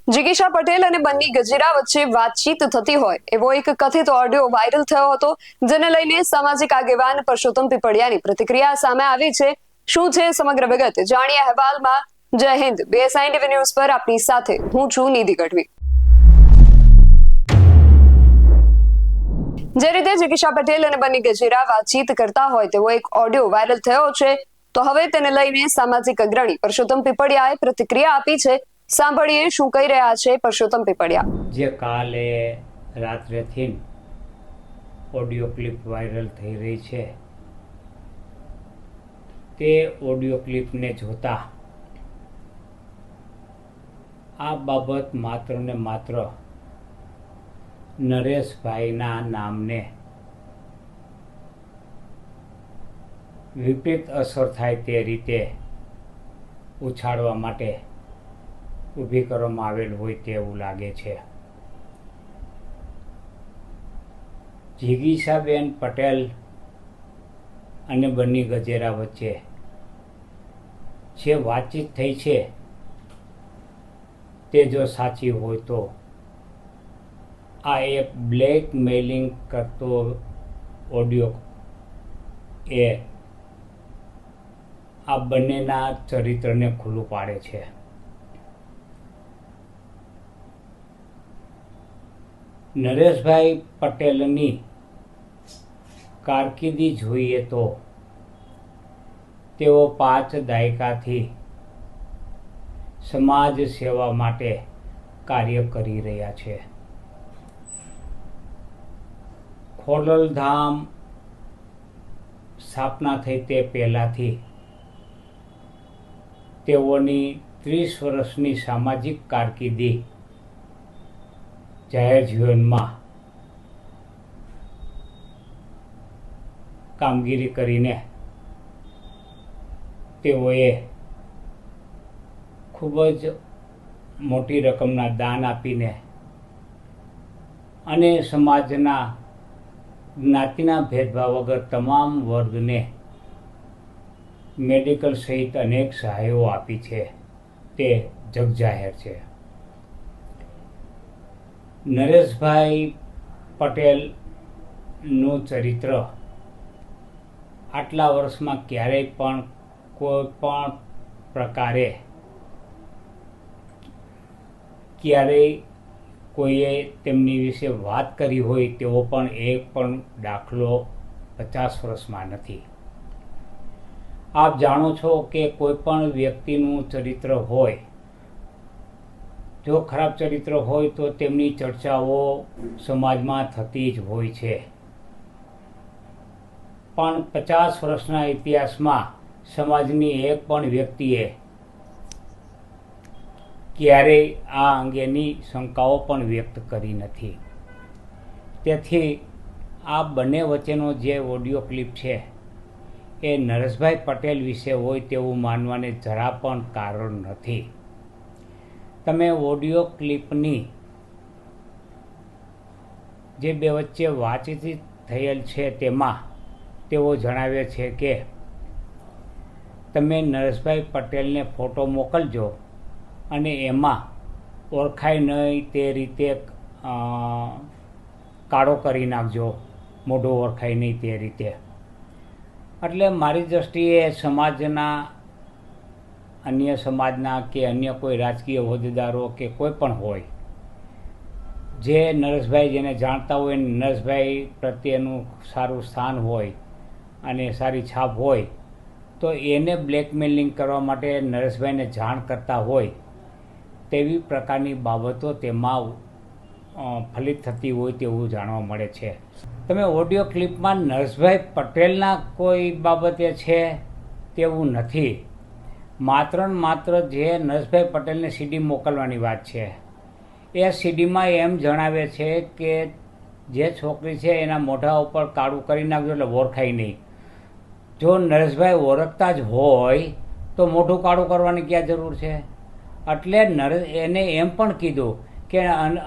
જિગીશા પટેલ અને બન્ની ગજેરા વચ્ચે વાતચીત થતી હોય એવો એક કથિત ઓડિયો વાયરલ થયો હતો, જેને લઈને સામાજિક આગેવાન પરસોત્તમ પીપળિયાની પ્રતિક્રિયા સામે આવી છે। શું છે સમગ્ર વિગત જાણીએ અહેવાલમાં। જય હિન્દ। BSI ટીવી ન્યૂઝ પર આપની સાથે હું છું નિધિ ગઢવી। જે રીતે જિગીશા પટેલ અને બન્ની ગજેરા વાતચીત કરતા હોય તેવો એક ઓડિયો વાયરલ થયો છે, તો હવે તેને લઈને સામાજિક અગ્રણી પરસોત્તમ પીપળિયાએ પ્રતિક્રિયા આપી છે। સાંભળીએ શું કહી રહ્યા છે પરસોત્તમ પીપળિયા। જે કાલે રાત્રેથી ઓડિયો ક્લિપ વાયરલ થઈ રહી છે, તે ઓડિયો ક્લિપને જોતા આ બાબત માત્ર ને માત્ર નરેશભાઈના નામને વિપરીત અસર થાય તે રીતે ઉછાળવા માટે ઊભી કરવામાં આવેલ હોય તેવું લાગે છે। જિગીશાબેન પટેલ અને બન્ની ગજેરા વચ્ચે જે વાતચીત થઈ છે તે જો સાચી હોય તો આ એક બ્લેકમેલિંગ કરતો ઓડિયો એ આ બંનેના ચરિત્રને ખુલ્લું પાડે છે। નરેશભાઈ પટેલની કારકિર્દી જોઈએ તો તેઓ 5 દાયકાથી સમાજ સેવા માટે કાર્ય કરી રહ્યા છે। ખોડલધામ સ્થાપના થઈ તે પહેલાંથી તેઓની 30 વર્ષની સામાજિક કારકિર્દી જાહેર જીવનમાં કામગીરી કરીને તેઓએ ખૂબ જ મોટી રકમના દાન આપીને અને સમાજના જ્ઞાતિના ભેદભાવ વગર તમામ વર્ગને મેડિકલ સહિત અનેક સહાયો આપી છે, તે જગજાહેર છે। નરેશભાઈ પટેલનું ચરિત્ર આટલા વર્ષમાં ક્યારેય પણ કોઈ પણ પ્રકારે ક્યારેય કોઈએ તેમની વિશે વાત કરી હોય તેવો પણ એક પણ દાખલો 50 વર્ષમાં નથી। આપ જાણો છો કે કોઈ પણ વ્યક્તિનું ચરિત્ર હોય, જો ખરાબ ચરિત્ર હોય તો તેમની ચર્ચાઓ સમાજમાં થતી જ હોય છે, પણ 50 વર્ષના ઇતિહાસમાં સમાજની એક પણ વ્યક્તિએ ક્યારેય આ અંગેની શંકાઓ પણ વ્યક્ત કરી નથી। તેથી આ બંને વચ્ચેનો જે ઓડિયો ક્લિપ છે એ નરેશભાઈ પટેલ વિશે હોય તેવું માનવાને જરા પણ કારણ નથી। તમે ઓડિયો ક્લિપની જે બે વચ્ચે વાતચીત થયેલ છે તેમાં તેઓ જણાવે છે કે તમે નરેશભાઈ પટેલને ફોટો મોકલજો અને એમાં ઓળખાય નહીં તે રીતે કાળો કરી નાખજો, મોઢું ઓળખાય નહીં તે રીતે। એટલે મારી દૃષ્ટિએ સમાજના અન્ય સમાજના કે અન્ય કોઈ રાજકીય હોદ્દેદારો કે કોઈ પણ હોય, જે નરેશભાઈ જેને જાણતા હોય, નરેશભાઈ પ્રત્યેનું સારું સ્થાન હોય અને સારી છાપ હોય, તો એને બ્લેકમેલિંગ કરવા માટે નરેશભાઈને જાણ કરતા હોય તેવી પ્રકારની બાબતો તેમાં ફલિત થતી હોય તેવું જાણવા મળે છે। તમે ઓડિયો ક્લિપમાં નરેશભાઈ પટેલના કોઈ બાબતે છે તેવું નથી, માત્ર ને માત્ર જે નરેશભાઈ પટેલને સીડી મોકલવાની વાત છે, એ સીડીમાં એમ જણાવે છે કે જે છોકરી છે એના મોઢા ઉપર કાળું કરી નાખજો એટલે ઓળખાય નહીં। જો નરેશભાઈ ઓળખતા જ હોય તો મોઢું કાળું કરવાની ક્યાં જરૂર છે? એટલે એને એમ પણ કીધું કે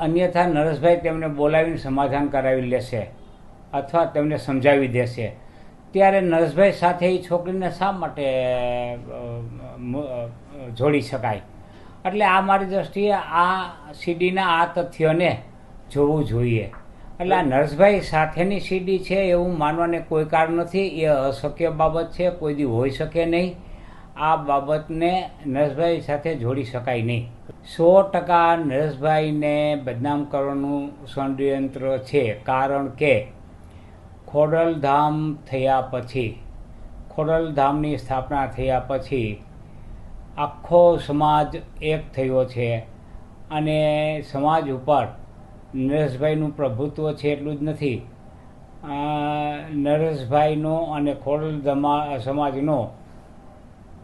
અન્યથા નરેશભાઈ તેમને બોલાવીને સમાધાન કરાવી લેશે અથવા તેમને સમજાવી દેશે। ત્યારે નરેશભાઈ સાથે એ છોકરીને શા માટે જોડી શકાય? એટલે આ મારી દ્રષ્ટિએ આ સીડીના આ તથ્યને જોવું જોઈએ. એટલે આ નરેશભાઈ સાથેની સીડી છે એવું માનવાને કોઈ કારણ નથી. એ અશક્ય બાબત છે, કોઈ દી હોઈ શકે નહીં. આ બાબતને નરેશભાઈ સાથે જોડી શકાય નહીં. 100% નરેશભાઈને બદનામ કરવાનું ષડયંત્ર છે. કારણ કે ખોડલધામ થયા પછી, ખોડલધામની સ્થાપના થયા પછી આખો સમાજ એક થયો છે અને સમાજ ઉપર નરેશભાઈનું પ્રભુત્વ છે એટલું જ નથી, નરેશભાઈનો અને ખોડલધામ સમાજનો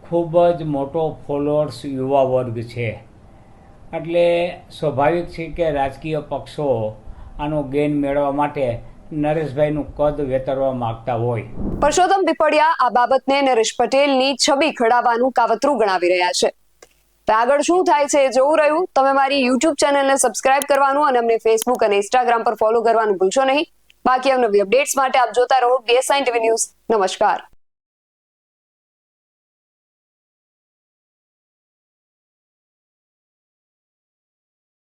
ખૂબ જ મોટો ફોલોઅર્સ યુવા વર્ગ છે. એટલે સ્વાભાવિક છે કે રાજકીય પક્ષો આનો ગેઇન મેળવવા માટે નરેશભાઈનું કદ વેતરવા માંગતા હોય. પરસોત્તમ પીપળિયા આ બાબતને નરેશ પટેલની છબી ખડાવવાનું કાવતરું ગણાવી રહ્યા છે. તો આગળ શું થાય છે એ જોવું રહ્યું. તમે મારી YouTube ચેનલને સબસ્ક્રાઇબ કરવાનું અને અમને Facebook અને Instagram પર ફોલો કરવાનું ભૂલશો નહીં. બાકી અવનવી અપડેટ્સ માટે આપ જોતા રહો BSI TV ન્યૂઝ. નમસ્કાર.